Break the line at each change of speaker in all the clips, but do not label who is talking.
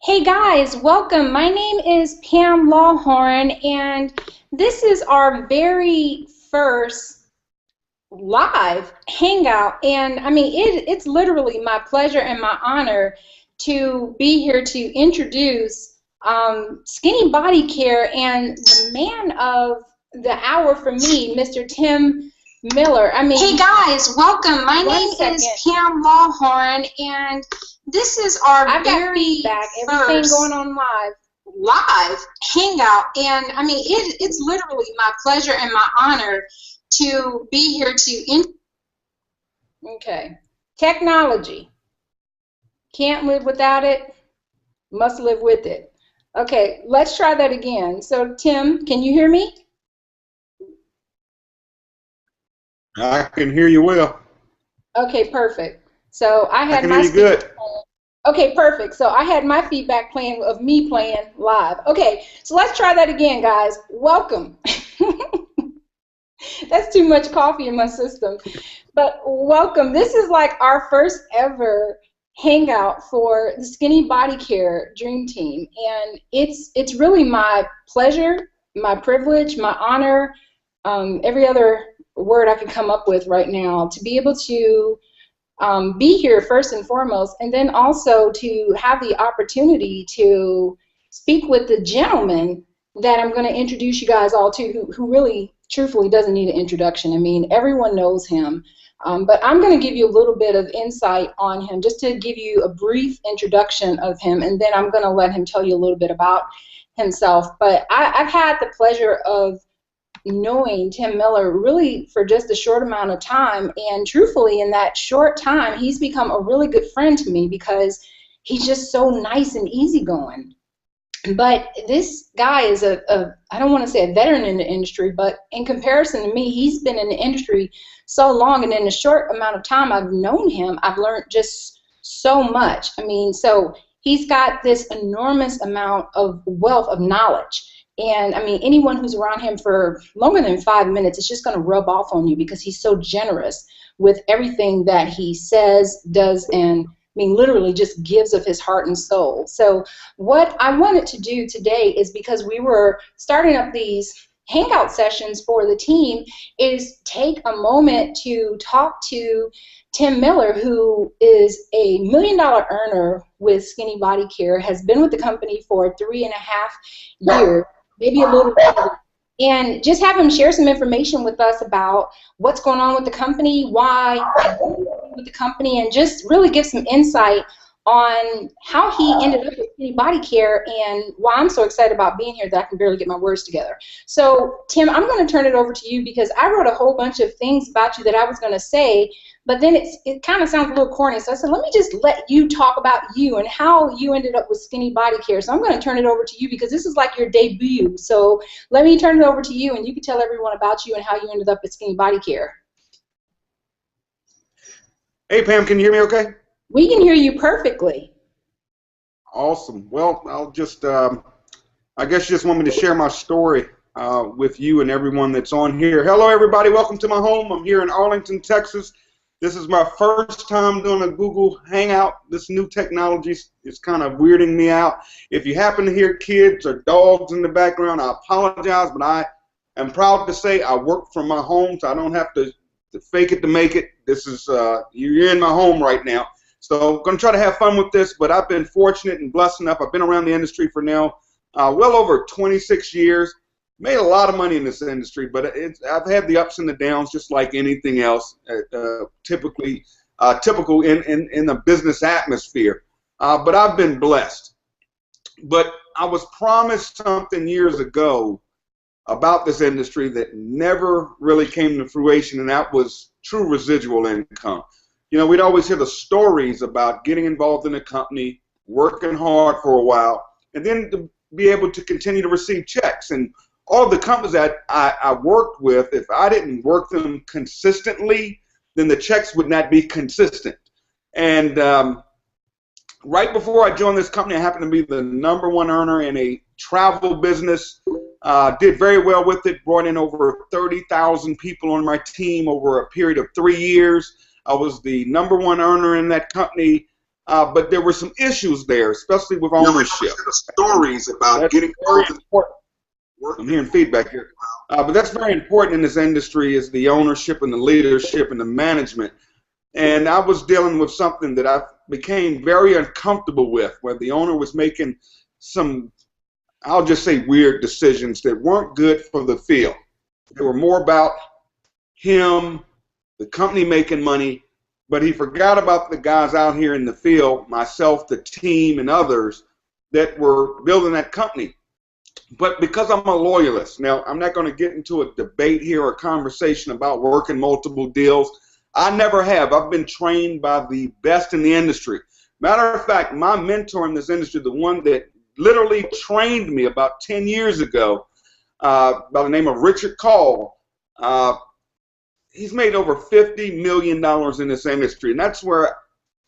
Hey guys, welcome. My name is Pam Lawhorn, and this is our very first live hangout. And I mean, it's literally my pleasure and my honor to be here to introduce Skinny Body Care and the man of the hour for me, Mr. Tim Miller. I mean, hey guys, welcome. My name is Pam Lawhorn, and this is our very everything going on live hangout. And I mean, it's literally my pleasure and my honor to be here to okay, technology, can't live without it, must live with it. Okay, let's try that again. So Tim, can you hear me?
I can hear you well.
Okay, perfect. So I had
I can hear you good.
Okay, perfect. So I had my feedback playing of me playing live. Okay, so let's try that again, guys. Welcome. That's too much coffee in my system. But welcome. This is like our first ever hangout for the Skinny Body Care Dream Team. And it's really my pleasure, my privilege, my honor, every other word I could come up with right now to be able to be here first and foremost, and then also to have the opportunity to speak with the gentleman that I'm going to introduce you guys all to, who really, truthfully, doesn't need an introduction. I mean, everyone knows him, but I'm going to give you a little bit of insight on him, just to give you a brief introduction of him, and then I'm going to let him tell you a little bit about himself. But I've had the pleasure of knowing Tim Miller really for just a short amount of time, and truthfully in that short time he's become a really good friend to me because he's just so nice and easygoing. But this guy is I don't want to say a veteran in the industry, but in comparison to me, he's been in the industry so long, and in the short amount of time I've known him, I've learned just so much. I mean, so he's got this enormous amount of wealth of knowledge. And I mean, anyone who's around him for longer than 5 minutes, it's just going to rub off on you because he's so generous with everything that he says, does, and I mean, literally just gives of his heart and soul. So what I wanted to do today is, because we were starting up these hangout sessions for the team, is take a moment to talk to Tim Miller, who is a $1 million earner with Skinny Body Care, has been with the company for 3.5 years. Maybe a little bit, and just have him share some information with us about what's going on with the company, why with the company, and just really give some insight on how he ended up with Skinny Body Care and why I'm so excited about being here that I can barely get my words together. So, Tim, I'm going to turn it over to you because I wrote a whole bunch of things about you that I was going to say, but then it kind of sounds a little corny. So I said, let me just let you talk about you and how you ended up with Skinny Body Care. So I'm going to turn it over to you because this is like your debut. So let me turn it over to you, and you can tell everyone about you and how you ended up at Skinny Body Care.
Hey, Pam, can you hear me okay?
We can hear you perfectly.
Awesome. Well, I'll just, I guess you just want me to share my story with you and everyone that's on here. Hello, everybody. Welcome to my home. I'm here in Arlington, Texas. This is my first time doing a Google Hangout. This new technology is kind of weirding me out. If you happen to hear kids or dogs in the background, I apologize, but I am proud to say I work from my home, so I don't have to fake it to make it. This is, you're in my home right now. So I'm going to try to have fun with this, but I've been fortunate and blessed enough. I've been around the industry for now well over 26 years. Made a lot of money in this industry, but I've had the ups and the downs just like anything else, typical in the business atmosphere. But I've been blessed. But I was promised something years ago about this industry that never really came to fruition, and that was true residual income. You know, we'd always hear the stories about getting involved in a company, working hard for a while, and then to be able to continue to receive checks. And all of the companies that I worked with, if I didn't work them consistently, then the checks would not be consistent. And right before I joined this company, I happened to be the #1 earner in a travel business. Did very well with it, brought in over 30,000 people on my team over a period of 3 years. I was the #1 earner in that company but there were some issues there, especially with ownership.
Stories about getting
very important. I'm hearing feedback here. But that's very important in this industry, is the ownership and the leadership and the management. And I was dealing with something that I became very uncomfortable with, where the owner was making some, I'll just say, weird decisions that weren't good for the field. They were more about him, the company making money, but he forgot about the guys out here in the field, myself, the team, and others that were building that company. But because I'm a loyalist, now I'm not going to get into a debate here or a conversation about working multiple deals. I never have. I've been trained by the best in the industry. Matter of fact, my mentor in this industry, the one that literally trained me about 10 years ago, by the name of Richard Call, he's made over $50 million in this industry, and that's where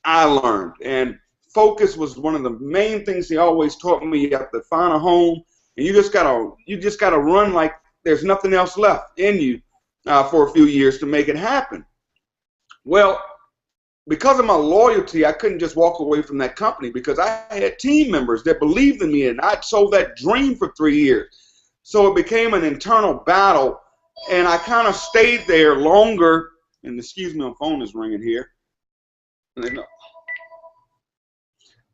I learned. And focus was one of the main things he always taught me. You have to find a home, and you just gotta run like there's nothing else left in you for a few years to make it happen. Well, because of my loyalty, I couldn't just walk away from that company, because I had team members that believed in me, and I'd sold that dream for 3 years. So it became an internal battle, and I kind of stayed there longer. And excuse me, my phone is ringing here.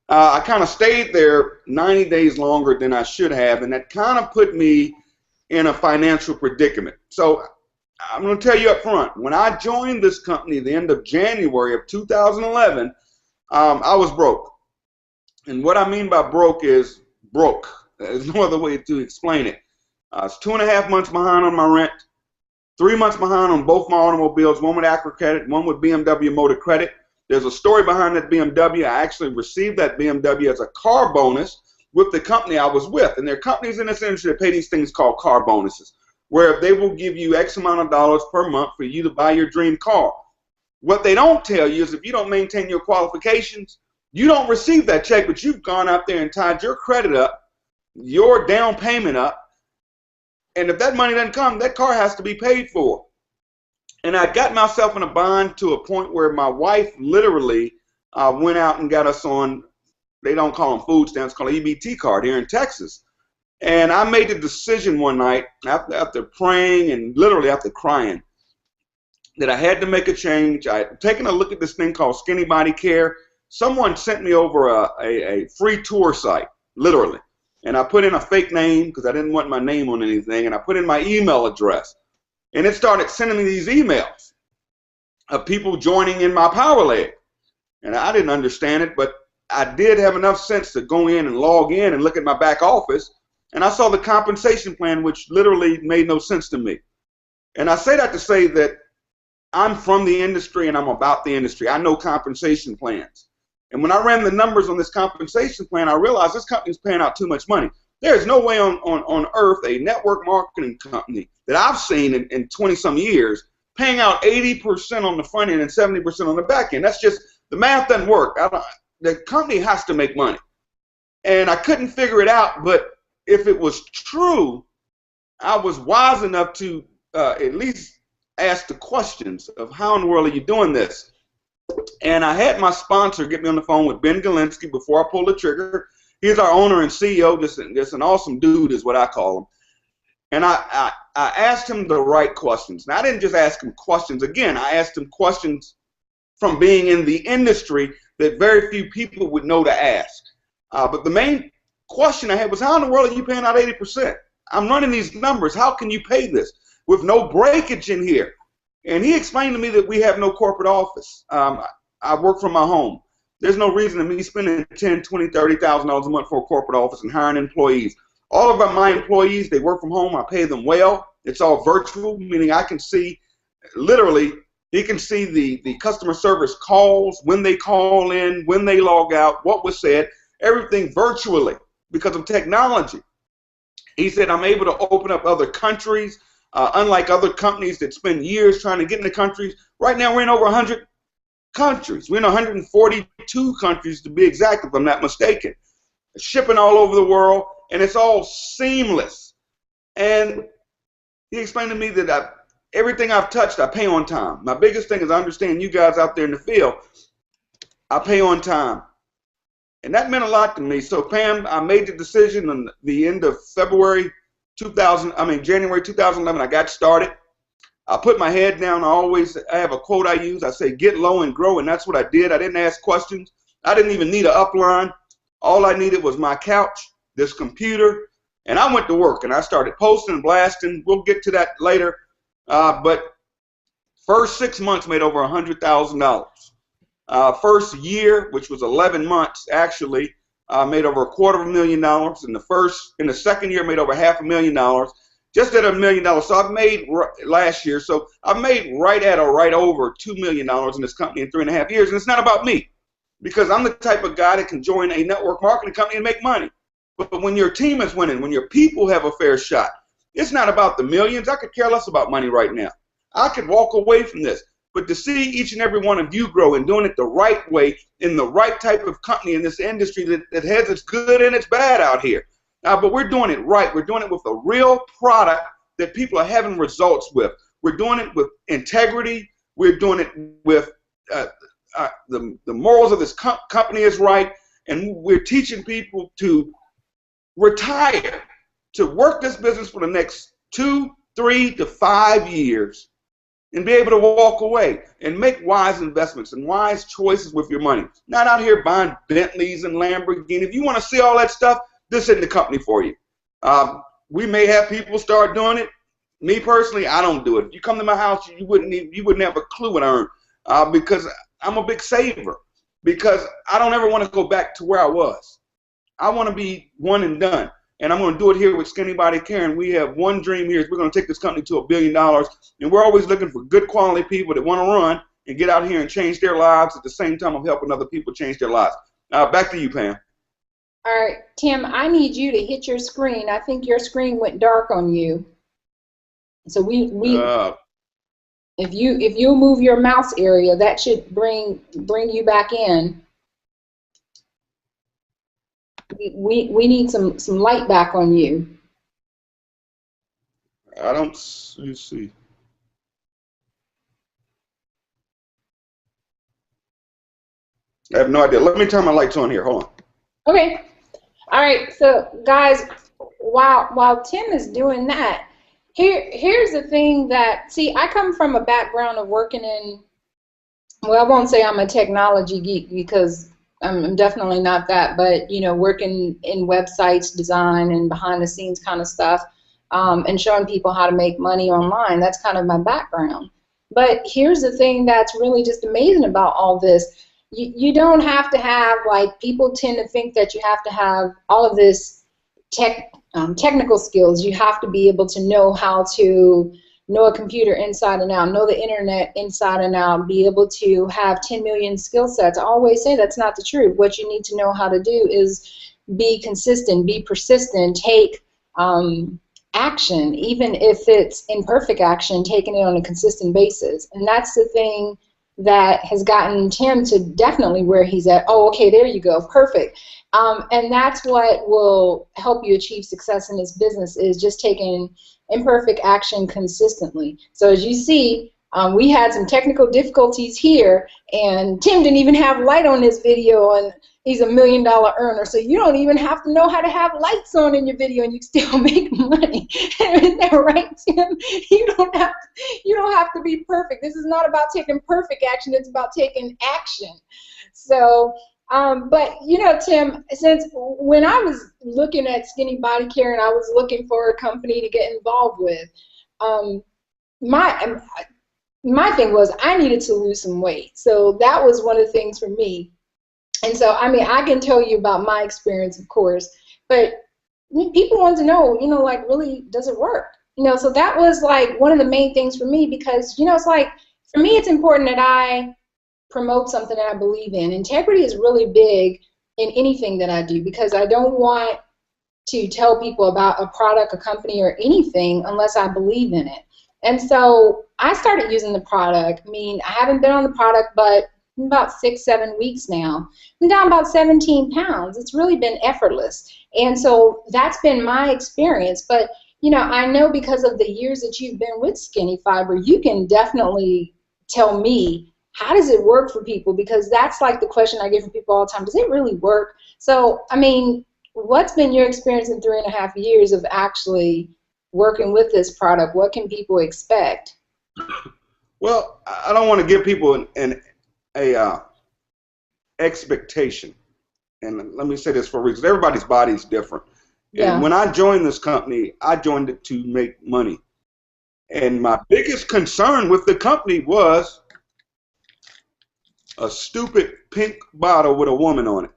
I kind of stayed there 90 days longer than I should have, and that kind of put me in a financial predicament. So I'm going to tell you up front, when I joined this company the end of January of 2011, I was broke. And what I mean by broke is broke. There's no other way to explain it. I was 2.5 months behind on my rent, 3 months behind on both my automobiles, one with Acura Credit, one with BMW Motor Credit. There's a story behind that BMW. I actually received that BMW as a car bonus with the company I was with. And there are companies in this industry that pay these things called car bonuses, where they will give you X amount of dollars per month for you to buy your dream car. What they don't tell you is if you don't maintain your qualifications, you don't receive that check, but you've gone out there and tied your credit up, your down payment up, and if that money doesn't come, that car has to be paid for. And I got myself in a bind to a point where my wife literally went out and got us on, they don't call them food stamps, called an EBT card here in Texas. And I made the decision one night, after praying and literally after crying, that I had to make a change. I had taken a look at this thing called Skinny Body Care. Someone sent me over a free tour site, literally. And I put in a fake name because I didn't want my name on anything. And I put in my email address. And it started sending me these emails of people joining in my power leg. And I didn't understand it, but I did have enough sense to go in and log in and look at my back office. And I saw the compensation plan, which literally made no sense to me. And I say that to say that I'm from the industry and I'm about the industry. I know compensation plans. And when I ran the numbers on this compensation plan, I realized this company's paying out too much money. There is no way on earth a network marketing company that I've seen in 20-some years paying out 80% on the front end and 70% on the back end. That's just, the math doesn't work. The company has to make money. And I couldn't figure it out, but if it was true, I was wise enough to at least ask the questions of how in the world are you doing this? And I had my sponsor get me on the phone with Ben Galinsky before I pulled the trigger. He's our owner and CEO, just an awesome dude is what I call him. And I asked him the right questions. Now, I didn't just ask him questions. Again, I asked him questions from being in the industry that very few people would know to ask. But the main question I had was, how in the world are you paying out 80%? I'm running these numbers. How can you pay this with no breakage in here? And he explained to me that we have no corporate office. I work from my home. There's no reason to me spending $10,000, $20,000, $30,000 a month for a corporate office and hiring employees. All of my employees, they work from home. I pay them well. It's all virtual, meaning I can see, literally, he can see the customer service calls, when they call in, when they log out, what was said, everything virtually because of technology. He said, I'm able to open up other countries, unlike other companies that spend years trying to get into countries. Right now, we're in over 100 countries. We're in 142 countries, to be exact, if I'm not mistaken. Shipping all over the world, and it's all seamless. And he explained to me that everything I've touched, I pay on time. My biggest thing is I understand you guys out there in the field, I pay on time. And that meant a lot to me. So Pam, I made the decision on the end of January 2011, I got started. I put my head down. I have a quote I use. I say, get low and grow. And that's what I did. I didn't ask questions. I didn't even need an upline. All I needed was my couch, this computer, and I went to work and I started posting and blasting. We'll get to that later. But first 6 months made over $100,000. First year, which was 11 months actually, made over $250,000. In the second year, made over $500,000. Just at $1 million. So I've made last year. So I've made right at or right over $2 million in this company in 3.5 years. And it's not about me, because I'm the type of guy that can join a network marketing company and make money. But when your team is winning, when your people have a fair shot, it's not about the millions. I could care less about money right now. I could walk away from this. But to see each and every one of you grow and doing it the right way in the right type of company in this industry that has its good and its bad out here. But we're doing it right. We're doing it with a real product that people are having results with. We're doing it with integrity. We're doing it with the morals of this company is right. And we're teaching people to retire, to work this business for the next 2, 3 to 5 years and be able to walk away and make wise investments and wise choices with your money. Not out here buying Bentleys and Lamborghinis. If you want to see all that stuff, this isn't the company for you. We may have people start doing it. Me personally, I don't do it. If you come to my house, you wouldn't have a clue what I earn, because I'm a big saver, because I don't ever want to go back to where I was. I want to be one and done, and I'm going to do it here with Skinny Body Care. And we have one dream here is we're going to take this company to $1 billion, and we're always looking for good quality people that want to run and get out here and change their lives at the same time of helping other people change their lives. Back to you, Pam.
All right, Tim, I need you to hit your screen. I think your screen went dark on you. So if you move your mouse area, that should bring you back in. We need some light back on you.
I don't see. I have no idea. Let me turn my lights on here. Hold on.
Okay. All right, so guys, while Tim is doing that, here's the thing that, see, I come from a background of working in, well, I won't say I'm a technology geek because I'm definitely not that, but, you know, working in websites, design, and behind the scenes kind of stuff, and showing people how to make money online. That's kind of my background. But here's the thing that's really just amazing about all this. You don't have to have, like, people tend to think that you have to have all of this technical skills. You have to be able to know how to know a computer inside and out, know the internet inside and out, be able to have 10 million skill sets. I always say that's not the truth. What you need to know how to do is be consistent, be persistent, take action, even if it's imperfect action, taking it on a consistent basis. And that's the thing that has gotten Tim to definitely where he's at. Oh, okay, there you go, perfect. And that's what will help you achieve success in this business, is just taking imperfect action consistently. So as you see, we had some technical difficulties here, and Tim didn't even have light on this video, and he's $1 million earner. So you don't even have to know how to have lights on in your video, and you still make money. Isn't that right, Tim? You don't have to be perfect. This is not about taking perfect action. It's about taking action. So, but you know, Tim, since when I was looking at Skinny Body Care and I was looking for a company to get involved with, my thing was I needed to lose some weight. So that was one of the things for me. And so, I mean, I can tell you about my experience, of course, but people want to know, you know, like, really, does it work? You know, so that was like one of the main things for me, because, you know, it's like, for me, it's important that I promote something that I believe in. Integrity is really big in anything that I do, because I don't want to tell people about a product, a company, or anything unless I believe in it. And so I started using the product. I mean, I haven't been on the product, but about 6-7 weeks now. I'm down about 17 pounds. It's really been effortless. And so that's been my experience. But, you know, I know because of the years that you've been with Skinny Fiber, you can definitely tell me how does it work for people? Because that's like the question I get from people all the time. Does it really work? So, I mean, what's been your experience in 3.5 years of actually working with this product? What can people expect?
Well, I don't want to give people an expectation. And let me say this for a reason. Everybody's body is different.
Yeah.
And when I joined this company, I joined it to make money. And my biggest concern with the company was a stupid pink bottle with a woman on it.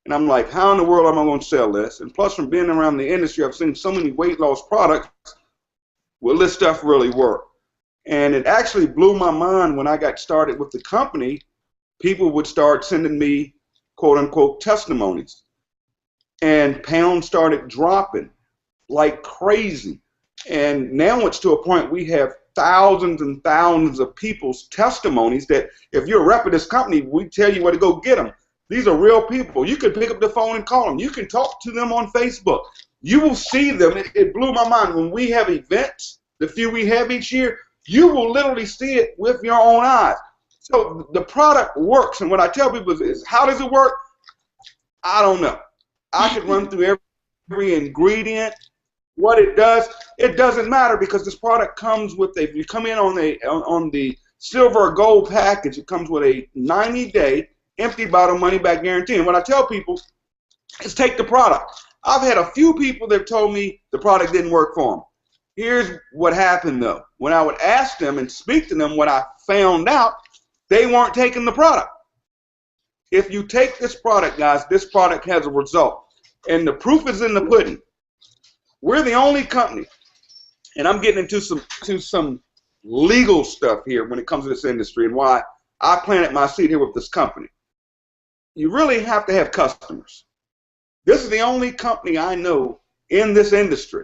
And I'm like, how in the world am I going to sell this? And plus, from being around the industry, I've seen so many weight loss products. Will this stuff really work? And it actually blew my mind when I got started with the company. People would start sending me, quote unquote, testimonies. And pounds started dropping like crazy. And now it's to a point we have thousands and thousands of people's testimonies that if you're a rep of this company, we tell you where to go get them. These are real people. You can pick up the phone and call them. You can talk to them on Facebook. You will see them. It blew my mind. When we have events, the few we have each year, you will literally see it with your own eyes. So the product works. And what I tell people is how does it work? I don't know. I could run through every ingredient. What it doesn't matter because this product comes with if you come in on the silver or gold package, it comes with a 90-day empty bottle money back guarantee. And what I tell people is take the product. I've had a few people that told me the product didn't work for them. Here's what happened though. When I would ask them and speak to them, what I found out, they weren't taking the product. If you take this product, guys, this product has a result. And the proof is in the pudding. We're the only company, and I'm getting into some legal stuff here when it comes to this industry and why I planted my seed here with this company. You really have to have customers. This is the only company I know in this industry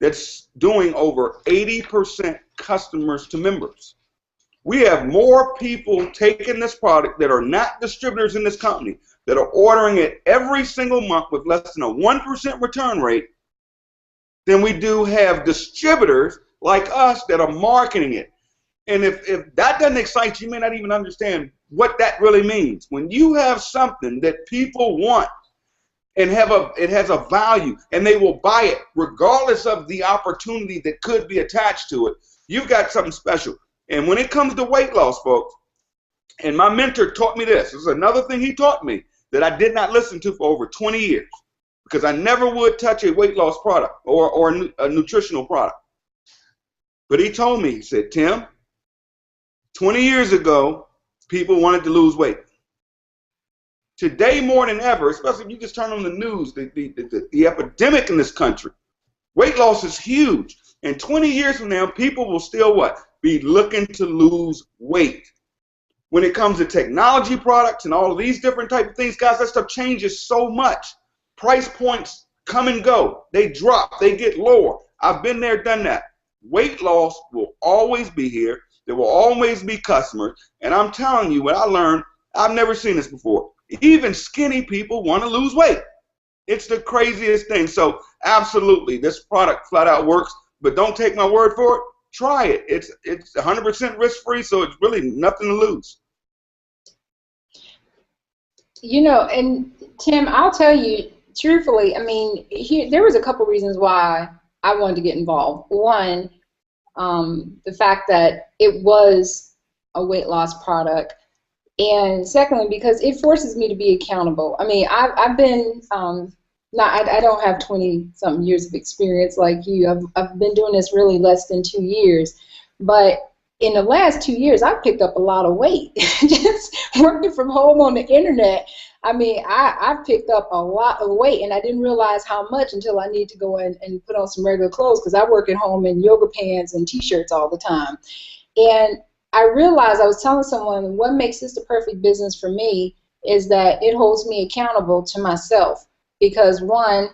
that's doing over 80% customers to members. We have more people taking this product that are not distributors in this company that are ordering it every single month with less than a 1% return rate than we do have distributors like us that are marketing it. And if that doesn't excite you, you may not even understand what that really means. When you have something that people want and it has a value and they will buy it regardless of the opportunity that could be attached to it, you've got something special. And when it comes to weight loss, folks, and my mentor taught me this is another thing he taught me that I did not listen to for over 20 years because I never would touch a weight loss product or a nutritional product. But he told me, he said, Tim, 20 years ago, people wanted to lose weight. Today, more than ever, especially if you just turn on the news, the epidemic in this country, weight loss is huge. And 20 years from now, people will still what? Be looking to lose weight. When it comes to technology products and all of these different type of things, guys, that stuff changes so much. Price points come and go. They drop. They get lower. I've been there, done that. Weight loss will always be here. There will always be customers. And I'm telling you what I learned, I've never seen this before. Even skinny people want to lose weight. It's the craziest thing. So absolutely, this product flat out works. But don't take my word for it. Try it. It's 100% risk-free, so it's really nothing to lose.
You know, and Tim, I'll tell you, truthfully, I mean, there was a couple reasons why I wanted to get involved. One, the fact that it was a weight loss product. And secondly, because it forces me to be accountable. I mean, I've been, I don't have 20-something years of experience like you. I've been doing this really less than 2 years. But in the last 2 years, I've picked up a lot of weight. Just working from home on the internet, I mean, I've picked up a lot of weight, and I didn't realize how much until I need to go in and put on some regular clothes because I work at home in yoga pants and T-shirts all the time. And I realized, I was telling someone, what makes this the perfect business for me is that it holds me accountable to myself. Because one,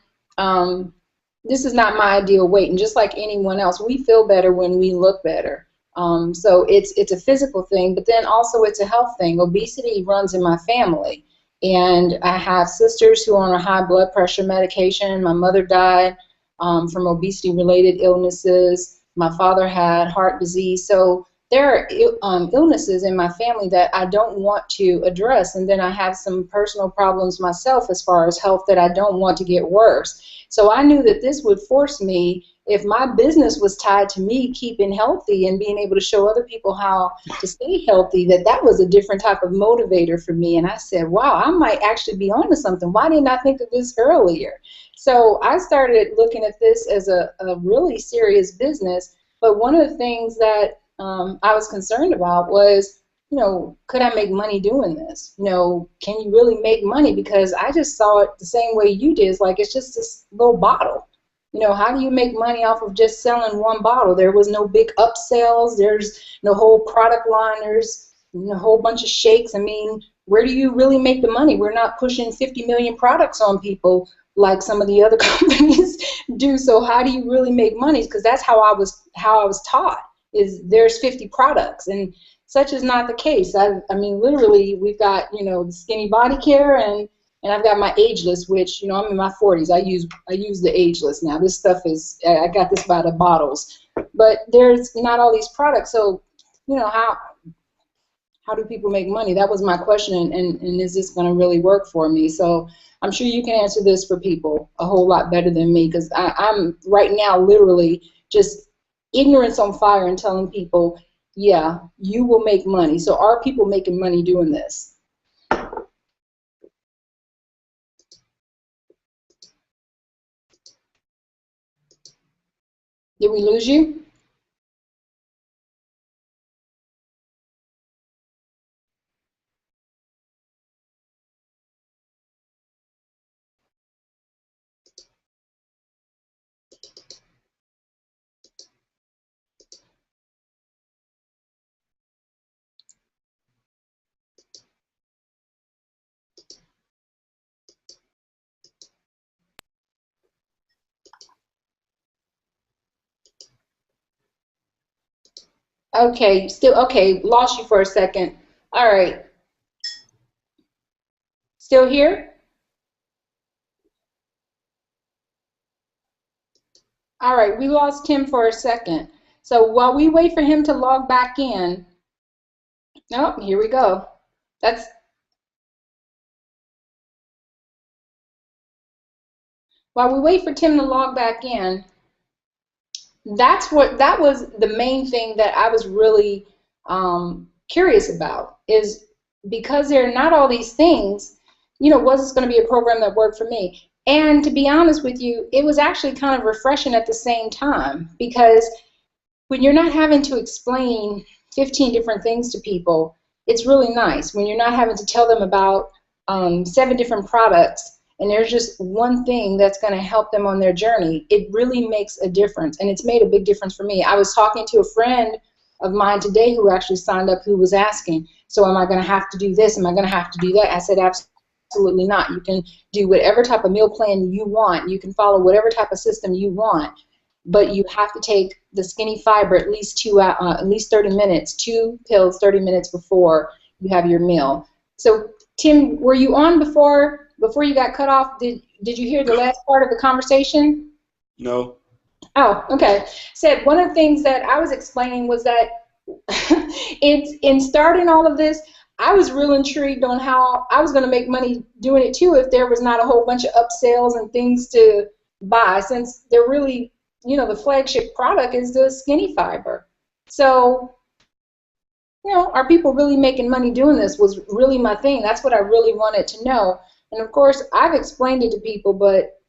this is not my ideal weight, and just like anyone else, we feel better when we look better. So it's a physical thing, but then also it's a health thing. Obesity runs in my family, and I have sisters who are on a high blood pressure medication. My mother died from obesity-related illnesses. My father had heart disease. So there are illnesses in my family that I don't want to address, and then I have some personal problems myself as far as health that I don't want to get worse. So I knew that this would force me, if my business was tied to me keeping healthy and being able to show other people how to stay healthy, that was a different type of motivator for me. And I said, wow, I might actually be onto something. Why didn't I think of this earlier? So I started looking at this as a really serious business. But one of the things that I was concerned about was, could I make money doing this? Can you really make money? Because I just saw it the same way you did. It's like, it's just this little bottle. How do you make money off of just selling one bottle? There was no big upsells. There's no whole product line. There's a whole bunch of shakes. I mean, where do you really make the money? We're not pushing 50 million products on people like some of the other companies do. So how do you really make money? Because that's how I was taught, is there's 50 products, and such is not the case. I mean, literally, we've got, the Skinny Body Care, and I've got my Ageless, which, I'm in my 40s. I use the Ageless now. This stuff is, I got this by the bottles. But there's not all these products, so, how do people make money? That was my question, and is this going to really work for me? So I'm sure you can answer this for people a whole lot better than me, because I'm right now literally just ignorance on fire and telling people, yeah, you will make money. So are people making money doing this? Did we lose you? Okay, lost you for a second. All right, still here? All right, we lost Tim for a second. So while we wait for him to log back in, oh, here we go. While we wait for Tim to log back in, that was the main thing that I was really curious about, is because there are not all these things, was this going to be a program that worked for me? And to be honest with you, it was actually kind of refreshing at the same time, because when you're not having to explain 15 different things to people, it's really nice. When you're not having to tell them about 7 different products, and there's just one thing that's going to help them on their journey, it really makes a difference, and it's made a big difference for me. I was talking to a friend of mine today who actually signed up, who was asking, so am I going to have to do this? Am I going to have to do that? I said, absolutely not. You can do whatever type of meal plan you want. You can follow whatever type of system you want, but you have to take the Skinny Fiber at least 30 minutes, 2 pills 30 minutes before you have your meal. So, Tim, were you on before you got cut off? Did you hear the last part of the conversation?
No.
Oh, okay. Said one of the things that I was explaining was that in starting all of this, I was real intrigued on how I was going to make money doing it too if there was not a whole bunch of upsells and things to buy, since they're really, the flagship product is the Skinny Fiber. So, are people really making money doing this was really my thing. That's what I really wanted to know. And of course, I've explained it to people, but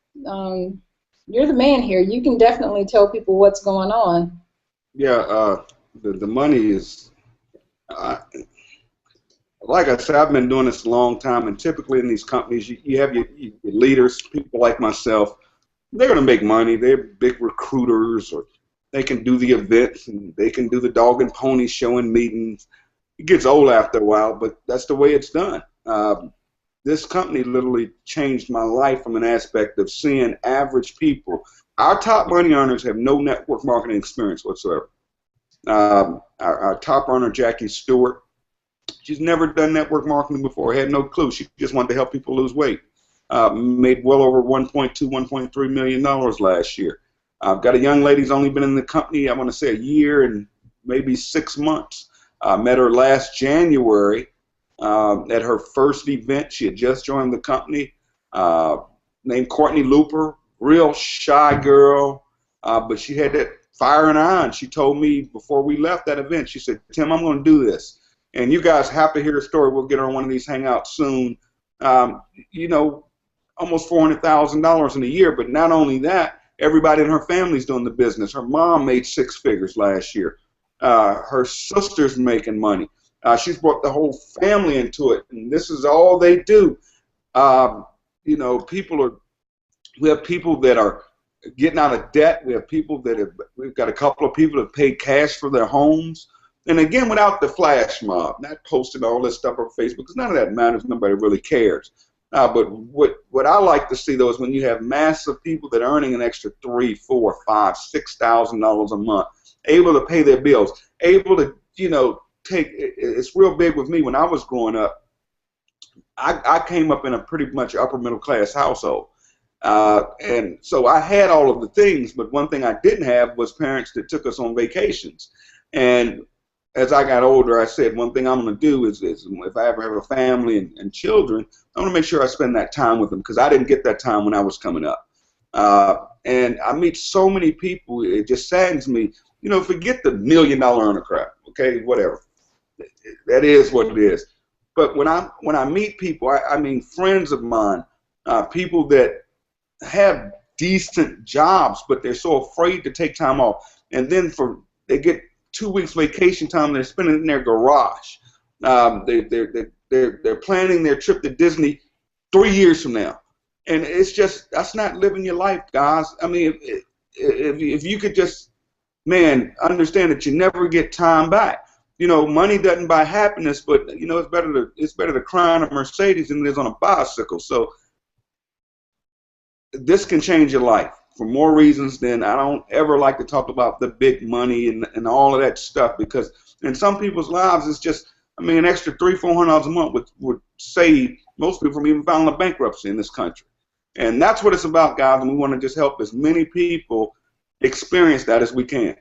you're the man here. You can definitely tell people what's going on.
Yeah, the money is, like I said, I've been doing this a long time, and typically in these companies, you have your leaders, people like myself. They're going to make money. They're big recruiters, or they can do the events, and they can do the dog and pony show and meetings. It gets old after a while, but that's the way it's done. This company literally changed my life from an aspect of seeing average people. Our top money earners have no network marketing experience whatsoever. Our top earner, Jackie Stewart, she's never done network marketing before, had no clue. She just wanted to help people lose weight. Made well over $1.2, $1.3 million last year. I've got a young lady who's only been in the company, I want to say, a year and maybe 6 months. I met her last January at her first event. She had just joined the company, named Courtney Looper, real shy girl, but she had that fire in her eye. And she told me before we left that event, she said, Tim, I'm going to do this. And you guys have to hear the story. We'll get her on one of these hangouts soon. You know, almost $400,000 in a year, but not only that, everybody in her family's doing the business. Her mom made 6 figures last year. Her sister's making money. She's brought the whole family into it, and this is all they do. You know, we have people that are getting out of debt. We have people we've got a couple of people that have paid cash for their homes. And again, without the flash mob, not posting all this stuff on Facebook, because none of that matters. Nobody really cares. But what I like to see, though, is when you have massive people that are earning an extra $3,000, $4,000, $5,000, $6,000 a month, able to pay their bills, able to, you know, it's real big with me. When I was growing up, I came up in a pretty much upper middle class household. And so I had all of the things, but one thing I didn't have was parents that took us on vacations. And as I got older, I said, one thing I'm going to do is if I ever have a family and children, I'm going to make sure I spend that time with them, because I didn't get that time when I was coming up. And I meet so many people, it just saddens me. You know, forget the $1 million earner crap, okay, whatever. That is what it is. But when I meet people, I mean friends of mine, people that have decent jobs, but they're so afraid to take time off. And then they get 2 weeks vacation time, and they're spending it in their garage. They're planning their trip to Disney 3 years from now, and it's just, that's not living your life, guys. I mean, if you could just, man, understand that you never get time back. You know, money doesn't buy happiness, but you know, it's better to cry on a Mercedes than it is on a bicycle. So this can change your life for more reasons than I don't ever like to talk about the big money and all of that stuff, because in some people's lives it's just, I mean, an extra $300-400 a month would save most people from even filing a bankruptcy in this country. And that's what it's about, guys, and we want to just help as many people experience that as we can.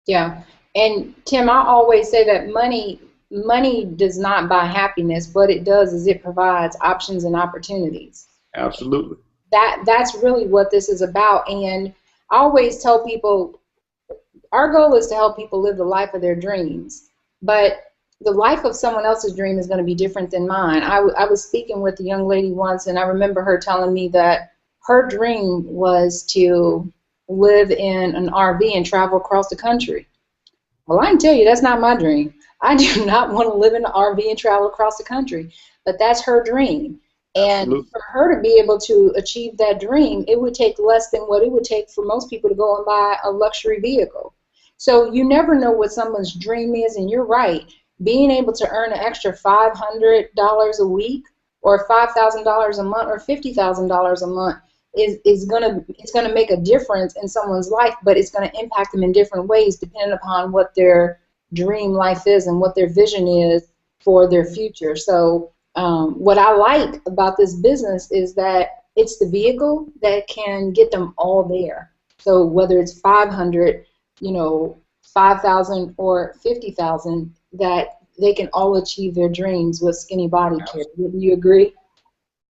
Yeah. And Tim, I always say that money does not buy happiness. What it does is it provides options and opportunities.
Absolutely.
That's really what this is about. And I always tell people, our goal is to help people live the life of their dreams. But the life of someone else's dream is going to be different than mine. I was speaking with a young lady once, and I remember her telling me that her dream was to live in an RV and travel across the country. Well, I can tell you that's not my dream. I do not want to live in an RV and travel across the country, but that's her dream. And
Absolutely.
for her to be able to achieve that dream, it would take less than what it would take for most people to go and buy a luxury vehicle. So you never know what someone's dream is, and you're right. Being able to earn an extra $500 a week, or $5,000 a month, or $50,000 a month is gonna make a difference in someone's life, but it's gonna impact them in different ways depending upon what their dream life is and what their vision is for their future. So what I like about this business is that it's the vehicle that can get them all there. So whether it's 500, 5,000 or 50,000, that they can all achieve their dreams with Skinny Body Care. Wouldn't you agree?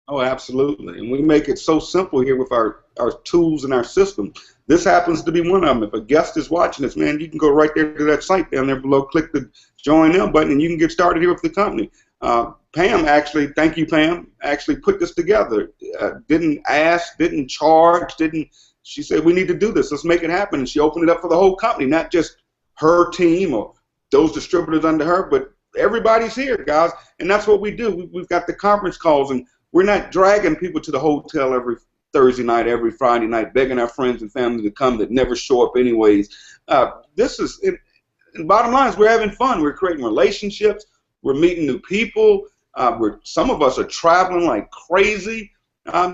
Oh, absolutely. And we make it so simple here with our tools and our system. This happens to be one of them. If a guest is watching this, man, you can go right there to that site down there below, click the Join Them button, and you can get started here with the company. Pam actually, thank you, Pam, actually put this together. Didn't ask, didn't charge, she said, we need to do this. Let's make it happen. And she opened it up for the whole company, not just her team or those distributors under her, but everybody's here, guys. And that's what we do. We've got the conference calls, and we're not dragging people to the hotel every Thursday night, every Friday night, begging our friends and family to come that never show up anyways. This is, and bottom line is we're having fun. We're creating relationships. We're meeting new people. Some of us are traveling like crazy.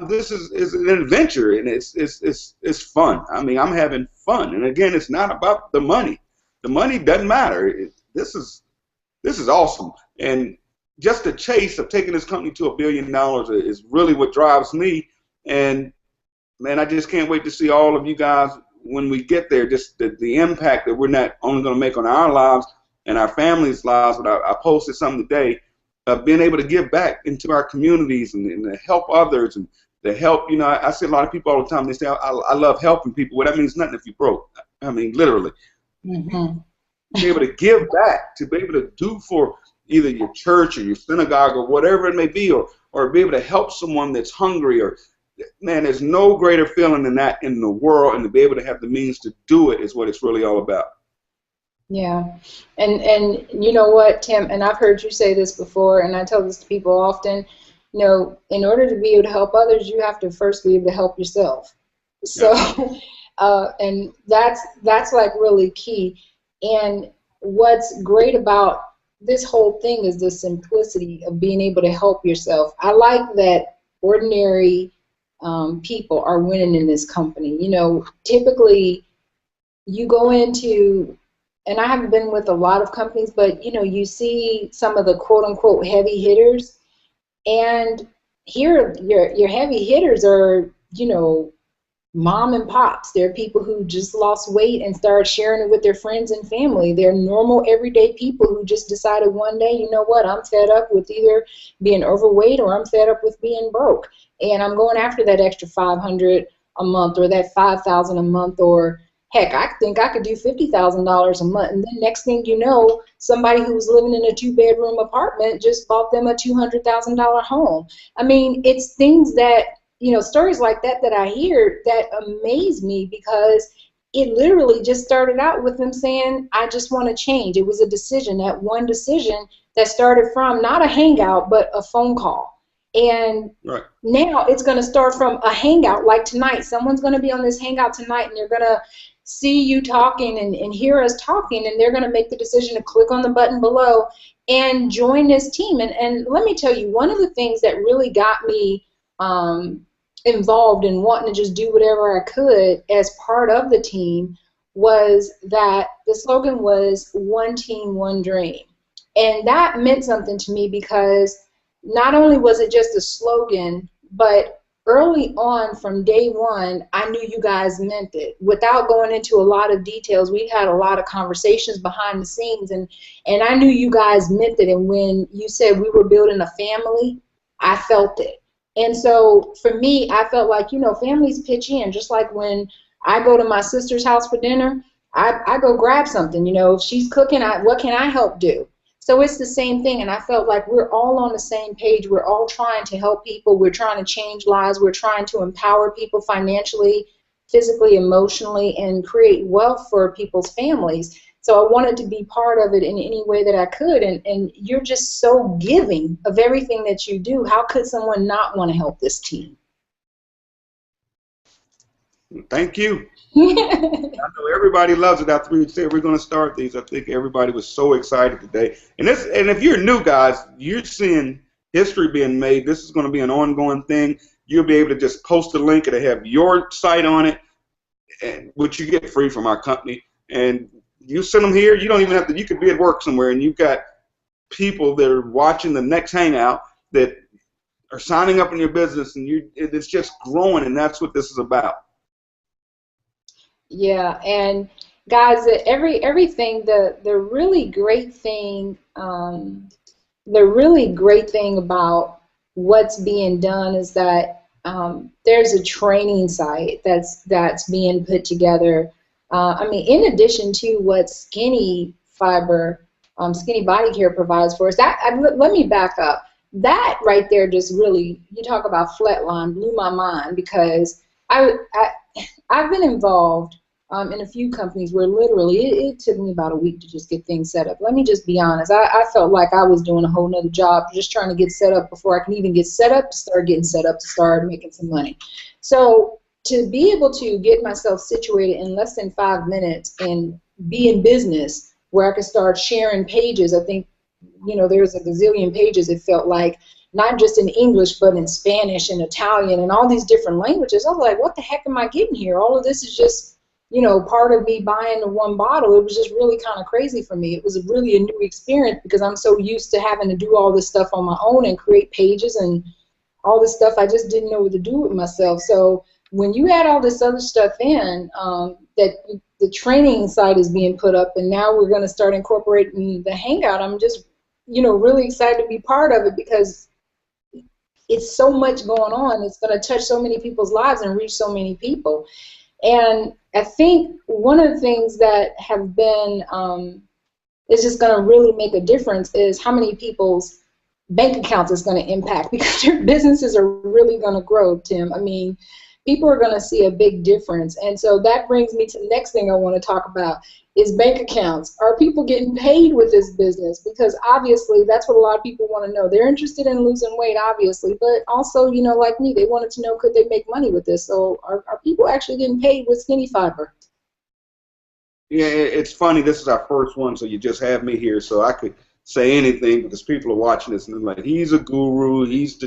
This is an adventure, and it's fun. I mean, I'm having fun. And again, it's not about the money. The money doesn't matter. This is awesome. And just the chase of taking this company to $1 billion is really what drives me. And man, I just can't wait to see all of you guys when we get there, just the impact that we're not only going to make on our lives and our families' lives, but I posted something today of being able to give back into our communities and to help others and to help, I see a lot of people all the time, they say, I love helping people. Well, that means nothing if you're broke. I mean, literally.
Mm-hmm.
Be able to give back, to be able to do for either your church or your synagogue or whatever it may be, or be able to help someone that's hungry, or, man, there's no greater feeling than that in the world, and to be able to have the means to do it is what it's really all about.
Yeah, and you know what, Tim, and I've heard you say this before, and I tell this to people often, in order to be able to help others, you have to first be able to help yourself. So, and that's like really key. And what's great about this whole thing is the simplicity of being able to help yourself. I like that ordinary people are winning in this company. Typically you go into, and I haven't been with a lot of companies, but you see some of the quote unquote heavy hitters, and here your heavy hitters are, mom and pops. They're people who just lost weight and started sharing it with their friends and family. They're normal, everyday people who just decided one day, you know what, I'm fed up with either being overweight or I'm fed up with being broke. And I'm going after that extra $500 a month or that $5,000 a month, or heck, I think I could do $50,000 a month. And then next thing you know, somebody who was living in a 2-bedroom apartment just bought them a $200,000 home. I mean, it's things that, stories like that I hear that amaze me, because it literally just started out with them saying, I just want to change. It was a decision, that one decision that started from not a hangout, but a phone call. And
right.
Now it's going to start from a hangout like tonight. Someone's going to be on this hangout tonight, and they're going to see you talking and hear us talking, and they're going to make the decision to click on the button below and join this team. And let me tell you, one of the things that really got me involved in wanting to just do whatever I could as part of the team was that the slogan was one team, one dream. And that meant something to me, because not only was it just a slogan, but early on from day one, I knew you guys meant it. Without going into a lot of details, we had a lot of conversations behind the scenes, and I knew you guys meant it. And when you said we were building a family, I felt it. And so for me, I felt like, families pitch in. Just like when I go to my sister's house for dinner, I go grab something. If she's cooking, what can I help do? So it's the same thing, and I felt like we're all on the same page. We're all trying to help people. We're trying to change lives. We're trying to empower people financially, physically, emotionally, and create wealth for people's families. So I wanted to be part of it in any way that I could, and you're just so giving of everything that you do. How could someone not want to help this team?
Thank you. I know everybody loves it. After we said we're going to start these, I think everybody was so excited today. And if you're new, guys, you're seeing history being made. This is going to be an ongoing thing. You'll be able to just post a link. It'll have your site on it, which you get free from our company. And you send them here. You don't even have to. You could be at work somewhere, and you've got people that are watching the next hangout that are signing up in your business, and it's just growing, and that's what this is about.
Yeah, and guys, everything, the really great thing about what's being done is that there's a training site that's being put together. I mean, in addition to what Skinny Fiber, Skinny Body Care provides for us. Let me back up. That right there just really, you talk about flatline, blew my mind, because I've been involved in a few companies where literally it took me about a week to just get things set up. Let me just be honest. I felt like I was doing a whole nother job just trying to get set up before I can even get set up to start getting set up to start making some money. So to be able to get myself situated in less than 5 minutes and be in business where I could start sharing pages, I think, there's a gazillion pages, it felt like, not just in English, but in Spanish and Italian and all these different languages. I was like, what the heck am I getting here? All of this is just, part of me buying the one bottle. It was just really kind of crazy for me. It was really a new experience because I'm so used to having to do all this stuff on my own and create pages and all this stuff. I just didn't know what to do with myself. So when you add all this other stuff in, that the training site is being put up, and now we're going to start incorporating the hangout. I'm just, really excited to be part of it because it's so much going on. It's going to touch so many people's lives and reach so many people. And I think one of the things that have been is just going to really make a difference is how many people's bank accounts is going to impact, because their businesses are really going to grow, Tim. I mean, people are going to see a big difference. And so that brings me to the next thing I want to talk about is bank accounts. Are people getting paid with this business? Because obviously that's what a lot of people want to know. They're interested in losing weight, obviously, but also, like me, they wanted to know, could they make money with this? So are people actually getting paid with Skinny Fiber?
Yeah, it's funny. This is our first one, so you just have me here, so I could say anything because people are watching this and they're like, he's a guru. He's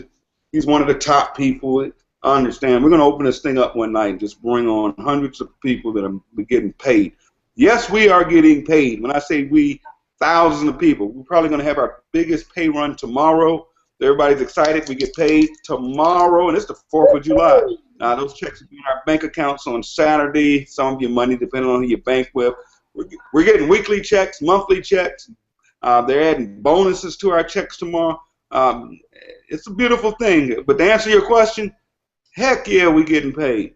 one of the top people. I understand. We're going to open this thing up one night and just bring on hundreds of people that are getting paid. Yes, we are getting paid. When I say we, thousands of people. We're probably going to have our biggest pay run tomorrow. Everybody's excited. We get paid tomorrow, and it's the 4th of July. Those checks will be in our bank accounts on Saturday. Some of your money, depending on who you bank with. We're getting weekly checks, monthly checks. They're adding bonuses to our checks tomorrow. It's a beautiful thing. But to answer your question, heck yeah, we're getting paid.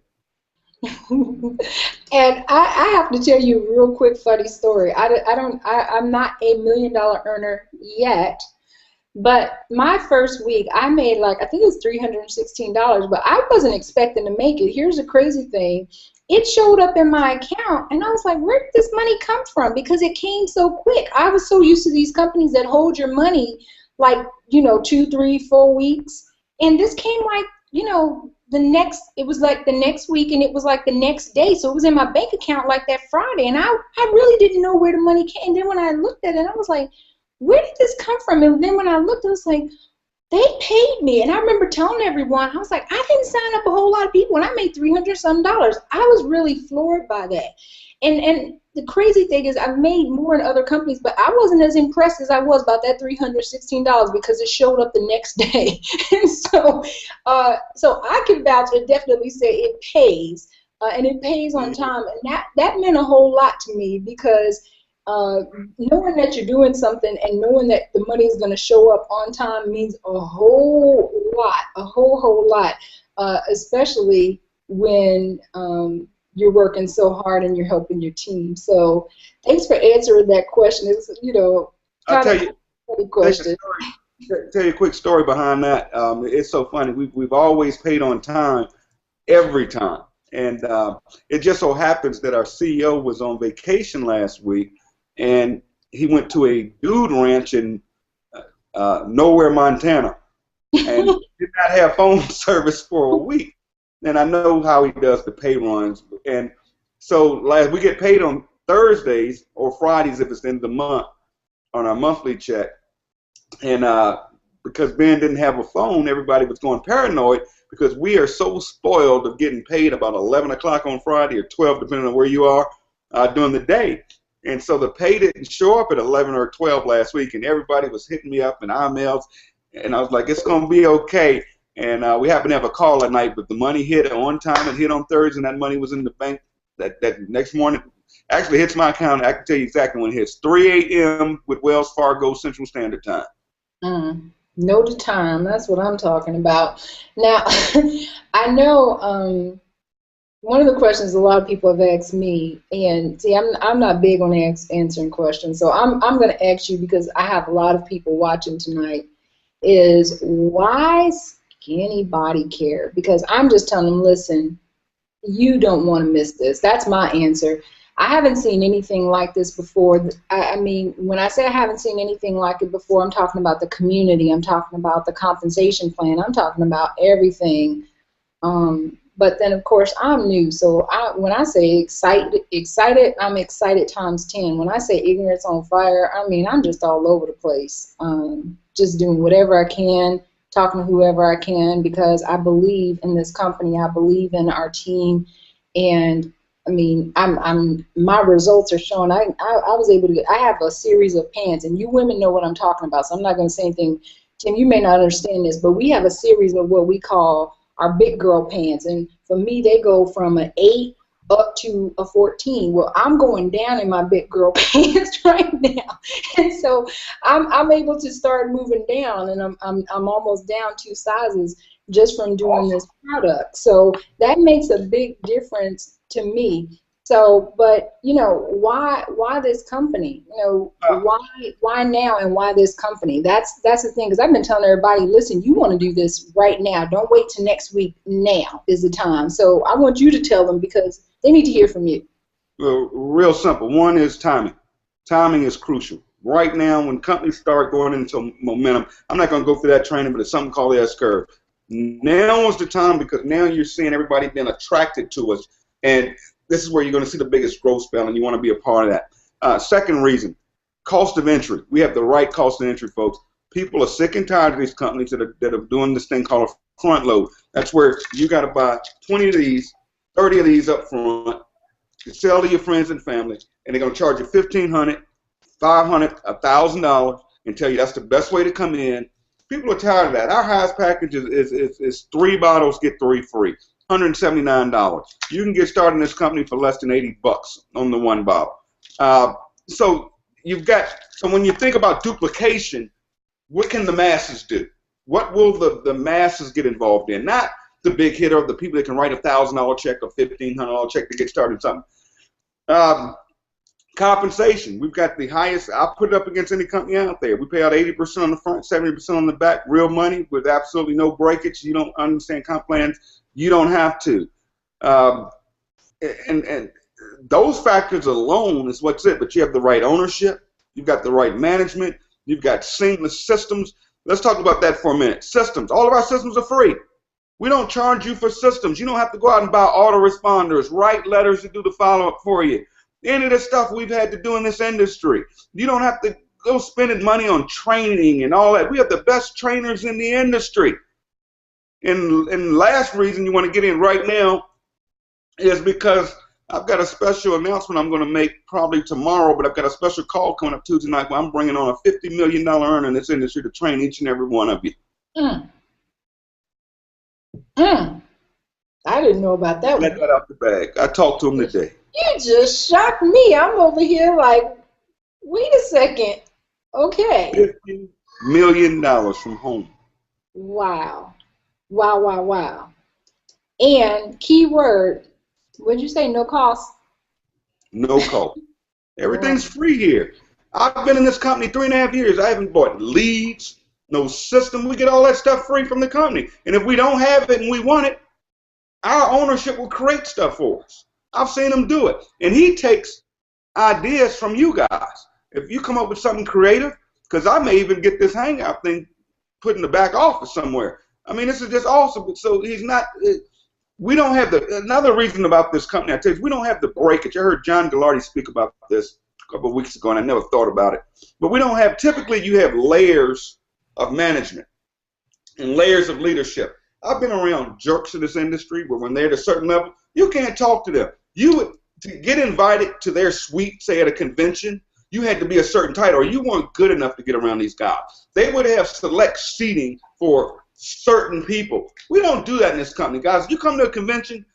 And I have to tell you a real quick funny story. I'm not a $1 million earner yet, but my first week I made I think it was $316, but I wasn't expecting to make it. Here's the crazy thing. It showed up in my account, and I was like, where did this money come from? Because it came so quick. I was so used to these companies that hold your money 2, 3, 4 weeks, and this came it was like the next week, and it was like the next day, so it was in my bank account like that Friday, and I really didn't know where the money came. And then when I looked at it, I was like, where did this come from? And then when I looked, I was like, they paid me. And I remember telling everyone, I was like, I didn't sign up a whole lot of people, and I made $300-some. I was really floored by that. And the crazy thing is I've made more in other companies, but I wasn't as impressed as I was about that $316 because it showed up the next day. And so I can vouch and definitely say it pays, and it pays on time. And that meant a whole lot to me because knowing that you're doing something and knowing that the money is going to show up on time means a whole lot, especially when you're working so hard and you're helping your team. So thanks for answering that question. It's,
I'll tell you,
question.
tell you a quick story behind that. It's so funny. We've always paid on time, every time. And it just so happens that our CEO was on vacation last week, and he went to a dude ranch in nowhere, Montana, and did not have phone service for a week. And I know how he does the pay runs. And so we get paid on Thursdays or Fridays if it's the end of the month on our monthly check. And because Ben didn't have a phone, everybody was going paranoid because we are so spoiled of getting paid about 11 o'clock on Friday or 12, depending on where you are during the day. And so the pay didn't show up at 11 or 12 last week, and everybody was hitting me up in emails. And I was like, it's going to be okay. And we happened to have a call at night, but the money hit on time. It hit on Thursday, and that money was in the bank that next morning. Actually hits my account. I can tell you exactly when it hits. 3 a.m. with Wells Fargo Central Standard Time.
Know the time. That's what I'm talking about. Now, I know one of the questions a lot of people have asked me, and see, I'm not big on answering questions, so I'm going to ask you because I have a lot of people watching tonight, is why Skinny Body Care? Because I'm just telling them, listen, you don't want to miss this. That's my answer. I haven't seen anything like this before. I mean, when I say I haven't seen anything like it before, I'm talking about the community. I'm talking about the compensation plan. I'm talking about everything. But then, of course, I'm new. So when I say excited, I'm excited times 10. When I say ignorance on fire, I mean, I'm just all over the place. Just doing whatever I can, talking to whoever I can, because I believe in this company. I believe in our team. And I mean, my results are showing. I was able to get. I have a series of pants, and you women know what I'm talking about. So I'm not going to say anything. Tim, you may not understand this, but we have a series of what we call our big girl pants, and for me, they go from an 8 up to a 14. Well, I'm going down in my big girl pants right now, and so I'm able to start moving down, and I'm almost down 2 sizes just from doing this product. So that makes a big difference to me. So, but you know, why this company? You know, why now and why this company? That's the thing, because I've been telling everybody, listen, you want to do this right now. Don't wait till next week. Now is the time. So I want you to tell them, because they need to hear from you.
Well, real simple. One is timing. Timing is crucial. Right now, when companies start going into momentum, I'm not going to go through that training, but it's something called the S-curve. Now is the time, because now you're seeing everybody being attracted to us, and this is where you're going to see the biggest growth spell, and you want to be a part of that. Second reason, cost of entry. We have the right cost of entry, folks. People are sick and tired of these companies that are doing this thing called a front load. That's where you got to buy 20 of these, 30 of these up front, you sell to your friends and family, and they're going to charge you $1,500, $500, $1,000, and tell you that's the best way to come in. People are tired of that. Our highest package is 3 bottles, get 3 free. $179. You can get started in this company for less than $80 on the 1 bottle. So when you think about duplication, what can the masses do? What will the masses get involved in? Not the big hitter of the people that can write a $1,000 check or $1,500 check to get started in something. Compensation. We've got the highest. I'll put it up against any company out there. We pay out 80% on the front, 70% on the back, real money with absolutely no breakage. You don't understand comp plans, you don't have to. And those factors alone is what's it. But you have the right ownership. You've got the right management. You've got seamless systems. Let's talk about that for a minute. Systems. All of our systems are free. We don't charge you for systems. You don't have to go out and buy autoresponders, write letters to do the follow-up for you. Any of the stuff we've had to do in this industry. You don't have to go spending money on training and all that. We have the best trainers in the industry. And last reason you want to get in right now is because I've got a special announcement I'm going to make probably tomorrow, but I've got a special call coming up Tuesday night where I'm bringing on a $50 million earner in this industry to train each and every one of you.
I didn't know about that one.
Let that out the bag. I talked to him today.
You just shocked me. I'm over here like, wait a second. Okay.
$50 million from home.
Wow. Wow, wow, wow. And key word, what'd you say, no cost?
No cost. Everything's free here. I've been in this company 3.5 years. I haven't bought leads, no system. We get all that stuff free from the company. And if we don't have it and we want it, our ownership will create stuff for us. I've seen him do it. And he takes ideas from you guys. If you come up with something creative, because I may even get this hangout thing put in the back office somewhere. I mean, this is just awesome. So he's not, we don't have another reason about this company, I tell you, we don't have the breakage. I heard John Gallardi speak about this a couple of weeks ago, and I never thought about it. But we don't have, typically you have layers of management and layers of leadership. I've been around jerks in this industry where when they're at a certain level, you can't talk to them. To get invited to their suite, say at a convention, you had to be a certain title, or you weren't good enough to get around these guys. They would have select seating for certain people. We don't do that in this company, guys. If you come to a convention,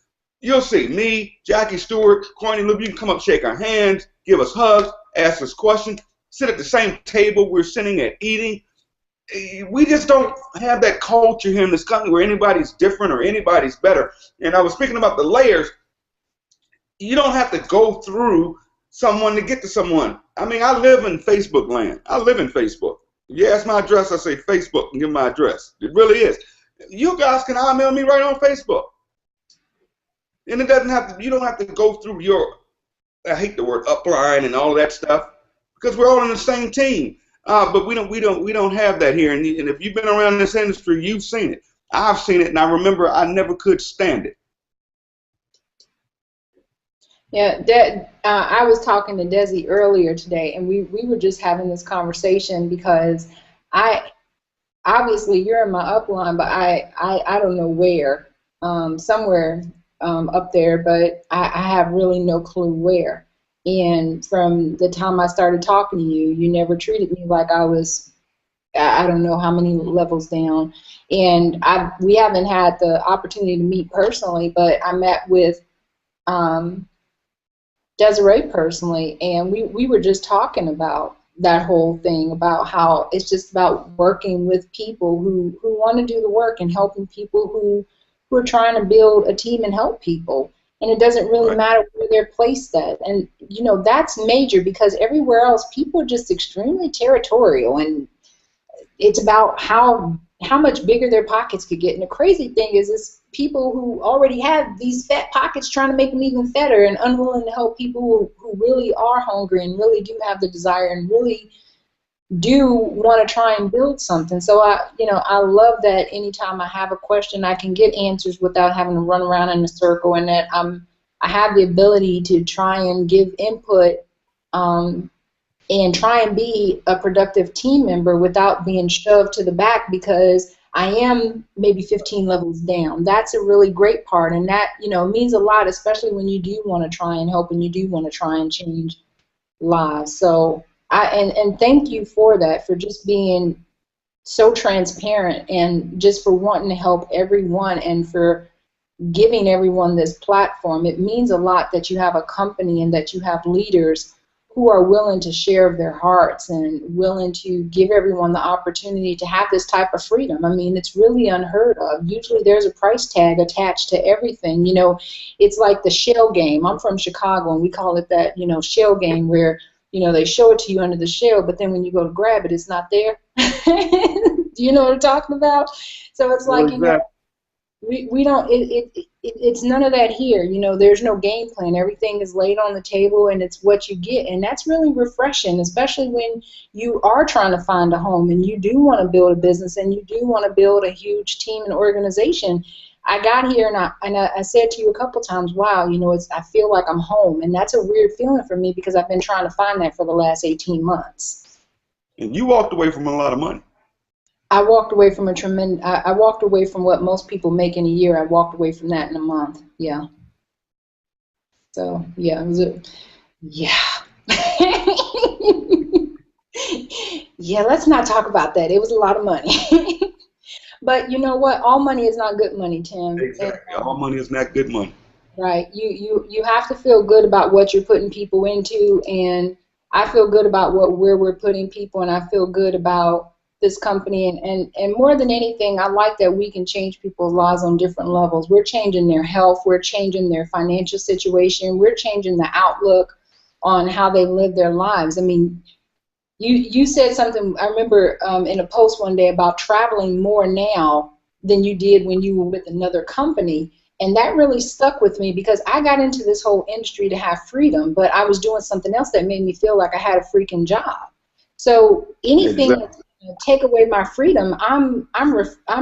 you'll see me, Jackie Stewart, Courtney Luke. You can come up, shake our hands, give us hugs, ask us questions, sit at the same table we're sitting at eating. We just don't have that culture here in this company where anybody's different or anybody's better. And I was speaking about the layers. You don't have to go through someone to get to someone. I mean, I live in Facebook land. I live in Facebook. If you ask my address, I say Facebook and give my address. It really is. You guys can email me right on Facebook. And it doesn't have to, you don't have to go through your, I hate the word upline and all of that stuff, because we're all on the same team. But we don't have that here. And if you've been around this industry, you've seen it. I've seen it, and I remember I never could stand it.
Yeah, I was talking to Desi earlier today, and we were just having this conversation because obviously you're in my upline, but I don't know where, somewhere up there, but I have really no clue where. And from the time I started talking to you, you never treated me like I was, I don't know how many levels down. And we haven't had the opportunity to meet personally, but I met with Desiree personally, and we were just talking about that whole thing about how it's just about working with people who want to do the work and helping people who are trying to build a team and help people. And it doesn't really
Right.
matter where they're placed at. And, you know, that's major because everywhere else people are just extremely territorial, and it's about how much bigger their pockets could get. And the crazy thing is people who already have these fat pockets trying to make them even fatter and unwilling to help people who really are hungry and really do have the desire and really do want to try and build something. So I love that anytime I have a question, I can get answers without having to run around in a circle, and that I have the ability to try and give input, and try and be a productive team member without being shoved to the back because I am maybe 15 levels down. That's a really great part, and that, you know, means a lot, especially when you do want to try and help and you do want to try and change lives. So and thank you for that, for just being so transparent and just for wanting to help everyone and for giving everyone this platform. It means a lot that you have a company and that you have leaders who are willing to share of their hearts and willing to give everyone the opportunity to have this type of freedom. I mean, it's really unheard of. Usually there's a price tag attached to everything. You know, it's like the shell game. I'm from Chicago, and we call it that, you know, shell game, where, you know, they show it to you under the shell, but then when you go to grab it, it's not there. Do you know what I'm talking about? So it's like, you know, we don't, it's none of that here. You know, there's no game plan. Everything is laid on the table, and it's what you get. And that's really refreshing, especially when you are trying to find a home and you do want to build a business and you do want to build a huge team and organization. I got here and I said to you a couple times, wow, you know, I feel like I'm home. And that's a weird feeling for me because I've been trying to find that for the last 18 months.
And you walked away from a lot of money.
I walked away from I walked away from what most people make in a year. I walked away from that in a month. Yeah. So, yeah, it was yeah. Yeah, let's not talk about that. It was a lot of money. But you know what? All money is not good money, Tim.
Exactly. All money is not good money.
Right. You have to feel good about what you're putting people into, and I feel good about where we're putting people, and I feel good about this company, and more than anything, I like that we can change people's lives on different levels. We're changing their health, we're changing their financial situation, we're changing the outlook on how they live their lives. I mean, you said something, I remember in a post one day about traveling more now than you did when you were with another company. And that really stuck with me because I got into this whole industry to have freedom, but I was doing something else that made me feel like I had a freaking job. So anything that's going to take away my freedom, I'm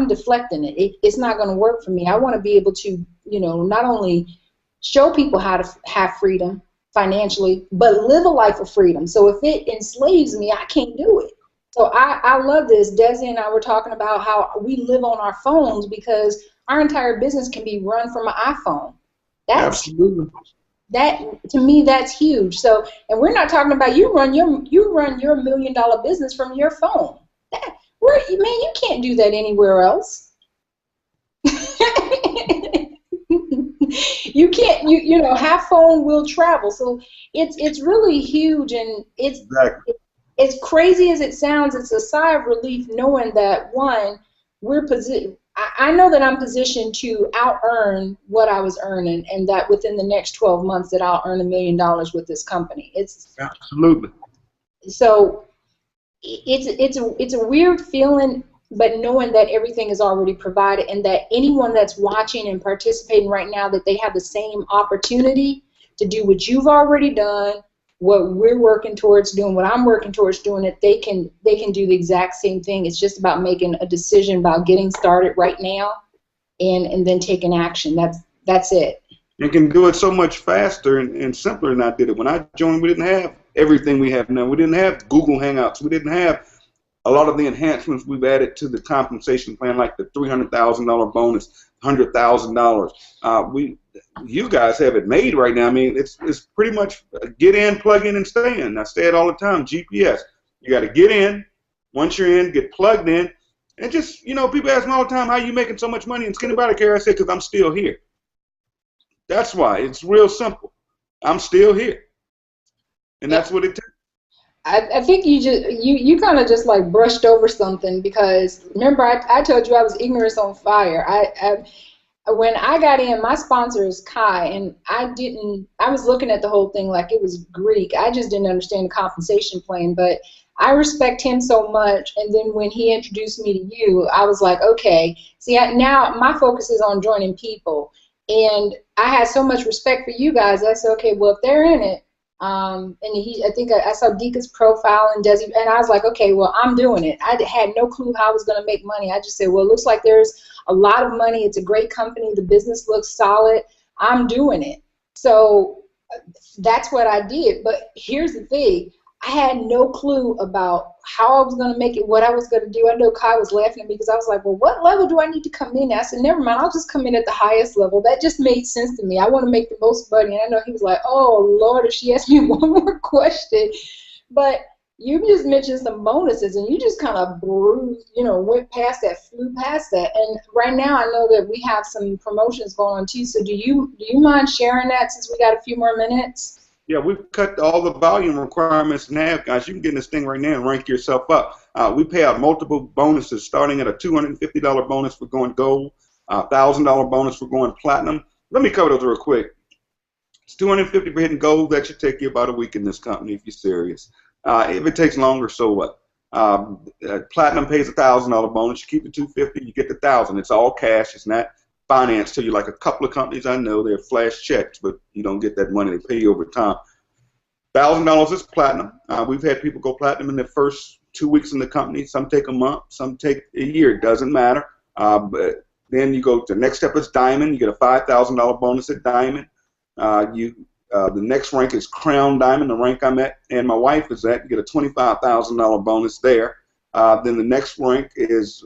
deflecting it. It's not going to work for me. I want to be able to, you know, not only show people how to have freedom financially, but live a life of freedom. So if it enslaves me, I can't do it. So I love this. Desi and I were talking about how we live on our phones because our entire business can be run from an iPhone.
Absolutely.
That, to me, that's huge. So, and we're not talking about you run your $1 million business from your phone. You can't do that anywhere else. You can't. You know, half phone will travel. So it's really huge, and it's
exactly.
As crazy as it sounds, it's a sigh of relief knowing that, one, I know that I'm positioned to out-earn what I was earning, and that within the next 12 months that I'll earn $1 million with this company. It's
absolutely.
So it's a weird feeling, but knowing that everything is already provided and that anyone that's watching and participating right now, that they have the same opportunity to do what you've already done, what we're working towards doing, what I'm working towards doing, that they can do the exact same thing. It's just about making a decision about getting started right now and then taking action. That's it.
You can do it so much faster and simpler than I did it. When I joined, we didn't have everything we have now. We didn't have Google Hangouts. We didn't have a lot of the enhancements we've added to the compensation plan, like the $300,000 bonus, $100,000. You guys have it made right now. I mean, it's pretty much get in, plug in, and stay in. I say it all the time, GPS. You got to get in. Once you're in, get plugged in. And just, you know, people ask me all the time, how are you making so much money in skinny body care? I say, because I'm still here. That's why. It's real simple. I'm still here. And that's what it takes.
I think you kind of just like brushed over something, because remember I told you I was ignorance on fire. When I got in, my sponsor is Kai, and I was looking at the whole thing like it was Greek. I just didn't understand the compensation plan, but I respect him so much. And then when he introduced me to you, I was like, okay, see, now my focus is on joining people. And I had so much respect for you guys. I said, okay, well, if they're in it, and I think I saw Deeka's profile and Desi, and I was like, okay, well, I'm doing it. I had no clue how I was going to make money. I just said, well, it looks like there's a lot of money. It's a great company. The business looks solid. I'm doing it. So that's what I did. But here's the thing. I had no clue about how I was going to make it, what I was going to do. I know Kai was laughing at me because I was like, well, what level do I need to come in at? I said, never mind, I'll just come in at the highest level. That just made sense to me. I want to make the most money. And I know he was like, oh, Lord, if she asked me one more question. But you just mentioned some bonuses, and you just kind of went past that, flew past that. And right now I know that we have some promotions going on too. So do you mind sharing that since we got a few more minutes?
Yeah, we've cut all the volume requirements in half, guys. You can get in this thing right now and rank yourself up. We pay out multiple bonuses, starting at a $250 bonus for going gold, $1,000 bonus for going platinum. Let me cover those real quick. It's $250 for hitting gold. That should take you about a week in this company if you're serious. If it takes longer, so what? Platinum pays a $1,000 bonus. You keep the $250, you get the $1,000. It's all cash. It's not finance to you like a couple of companies I know. They're flash checks, but you don't get that money. They pay you over time. $1,000 is platinum. We've had people go platinum in the first 2 weeks in the company. Some take a month, some take a year. It doesn't matter. But then you go to the next step is diamond. You get a $5,000 bonus at diamond. The next rank is crown diamond, the rank I'm at, and my wife is at. You get a $25,000 bonus there. Then the next rank is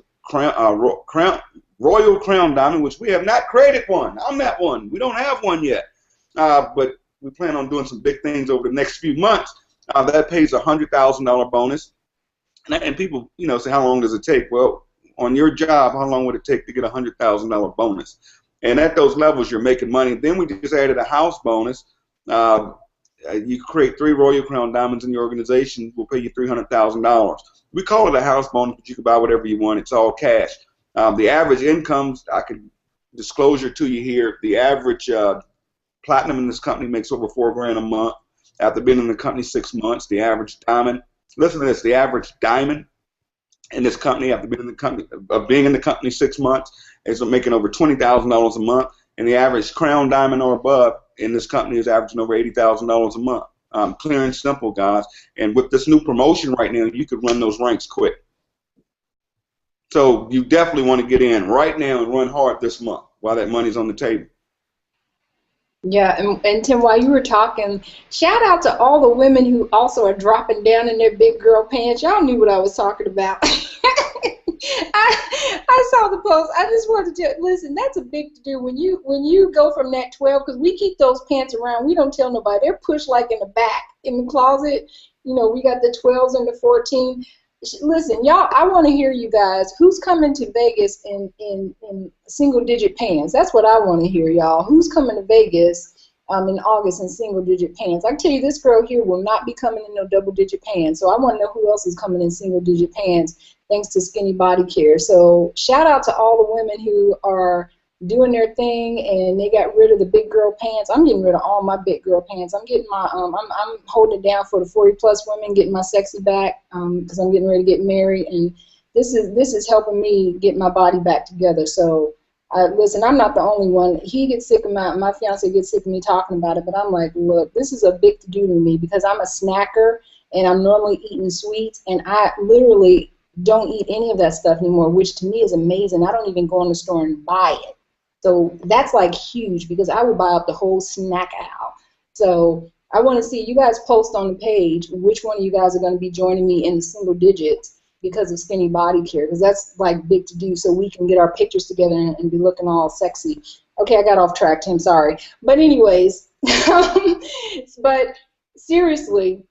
Royal Crown Diamond, which we have not created one. I'm that one. We don't have one yet. But we plan on doing some big things over the next few months. That pays a $100,000 bonus. And people, say, how long does it take? Well, on your job, how long would it take to get a $100,000 bonus? And at those levels, you're making money. Then we just added a house bonus. You create 3 Royal Crown Diamonds in your organization, we'll pay you $300,000. We call it a house bonus, but you can buy whatever you want. It's all cash. The average incomes, I can disclosure to you here, the average platinum in this company makes over $4,000 a month. After being in the company 6 months, the average diamond, listen to this, the average diamond in this company after being in the company 6 months is making over $20,000 a month, and the average crown diamond or above in this company is averaging over $80,000 a month. Clear and simple, guys. And with this new promotion right now, you could run those ranks quick. So you definitely want to get in right now and run hard this month while that money's on the table.
Yeah, and Tim, while you were talking, shout out to all the women who also are dropping down in their big girl pants. Y'all knew what I was talking about. I saw the post. I just wanted to listen. That's a big to do when you go from that 12, because we keep those pants around. We don't tell nobody. They're pushed like in the back in the closet. We got the 12s and the 14. Listen, y'all, I want to hear you guys. Who's coming to Vegas in single-digit pants? That's what I want to hear, y'all. Who's coming to Vegas in August in single-digit pants? I can tell you this girl here will not be coming in no double-digit pants, so I want to know who else is coming in single-digit pants thanks to Skinny Body Care. So shout out to all the women who are doing their thing, and they got rid of the big girl pants. I'm getting rid of all my big girl pants. I'm getting my I'm holding it down for the 40+ women, getting my sexy back because I'm getting ready to get married, and this is helping me get my body back together. So listen, I'm not the only one. He gets sick of my fiance gets sick of me talking about it, but I'm like, look, this is a big to do to me because I'm a snacker and I'm normally eating sweets, and I literally don't eat any of that stuff anymore, which to me is amazing. I don't even go in the store and buy it. So that's like huge because I would buy up the whole snack aisle. So I want to see you guys post on the page which one of you guys are going to be joining me in the single digits because of Skinny Body Care, because that's like big to do so we can get our pictures together and be looking all sexy. Okay, I got off track, Tim, sorry. But anyways, but seriously,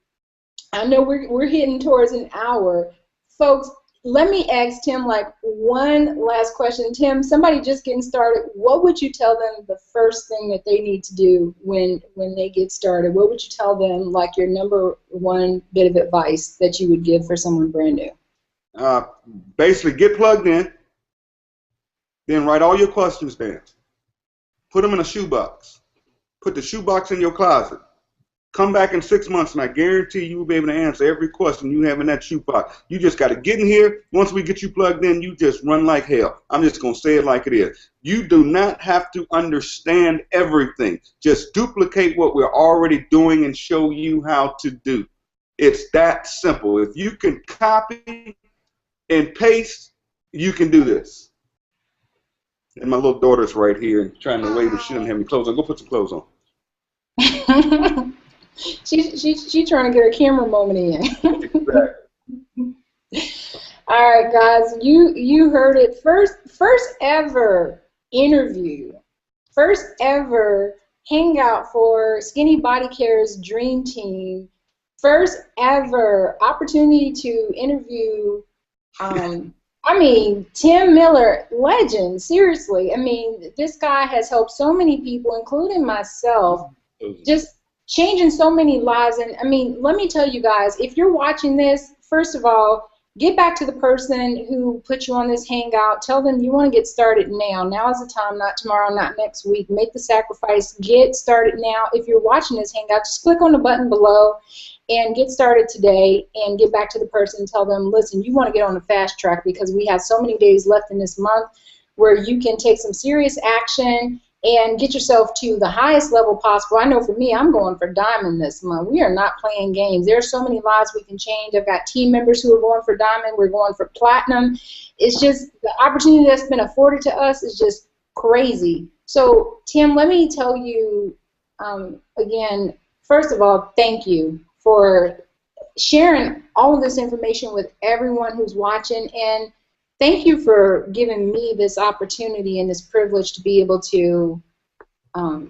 I know we're hitting towards an hour. Folks, let me ask Tim like one last question. Tim, somebody just getting started, what would you tell them the first thing that they need to do when they get started? What would you tell them, like your number one bit of advice that you would give for someone brand new?
Basically, get plugged in, then write all your questions down. Put them in a shoebox. Put the shoebox in your closet. Come back in 6 months, and I guarantee you will be able to answer every question you have in that shoebox. You just got to get in here. Once we get you plugged in, you just run like hell. I'm just going to say it like it is. You do not have to understand everything. Just duplicate what we're already doing and show you how to do. It's that simple. If you can copy and paste, you can do this. And my little daughter's right here trying to wave, and she doesn't have any clothes on. Go put some clothes on.
She's trying to get her camera moment in.
Exactly.
All right, guys, you heard it. First ever interview, first ever hangout for Skinny Body Care's Dream Team. First ever opportunity to interview. I mean, Tim Miller, legend. Seriously, I mean, this guy has helped so many people, including myself. Just changing so many lives. And I mean, let me tell you guys, if you're watching this, first of all, get back to the person who put you on this hangout. Tell them you want to get started now. Now is the time, not tomorrow, not next week. Make the sacrifice. Get started now. If you're watching this hangout, just click on the button below and get started today, and get back to the person and tell them, listen, you want to get on the fast track because we have so many days left in this month where you can take some serious action and get yourself to the highest level possible. I know for me, I'm going for diamond this month. We are not playing games. There are so many lives we can change. I've got team members who are going for diamond. We're going for platinum. It's just the opportunity that's been afforded to us is just crazy. So, Tim, let me tell you again, first of all, thank you for sharing all of this information with everyone who's watching, and thank you for giving me this opportunity and this privilege to be able to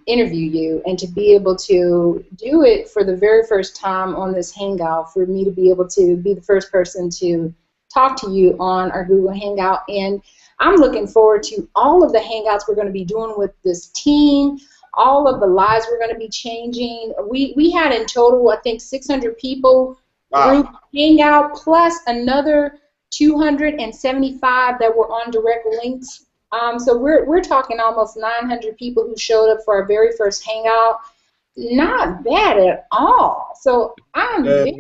interview you and to be able to do it for the very first time on this hangout, for me to be able to be the first person to talk to you on our Google Hangout. And I'm looking forward to all of the hangouts we're going to be doing with this team, all of the lives we're going to be changing. We had in total, I think, 600 people group hangout, plus another 275 that were on direct links. So we're talking almost 900 people who showed up for our very first hangout. Not bad at all. So I'm very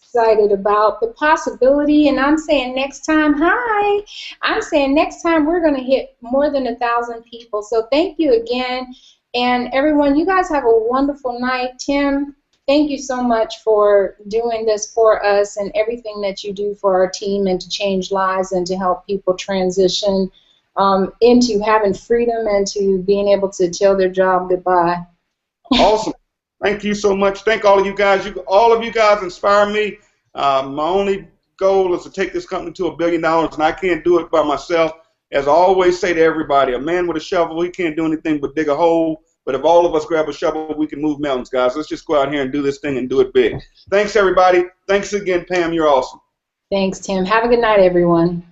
excited about the possibility, and I'm saying next time, I'm saying next time we're going to hit more than 1,000 people. So thank you again. And everyone, you guys have a wonderful night. Tim, thank you so much for doing this for us and everything that you do for our team and to change lives and to help people transition into having freedom and to being able to tell their job goodbye.
Awesome. Thank you so much. Thank all of you guys. All of you guys inspire me. My only goal is to take this company to $1 billion, and I can't do it by myself. As I always say to everybody, a man with a shovel, he can't do anything but dig a hole. But if all of us grab a shovel, we can move mountains, guys. Let's just go out here and do this thing and do it big. Thanks, everybody. Thanks again, Pam. You're awesome.
Thanks, Tim. Have a good night, everyone.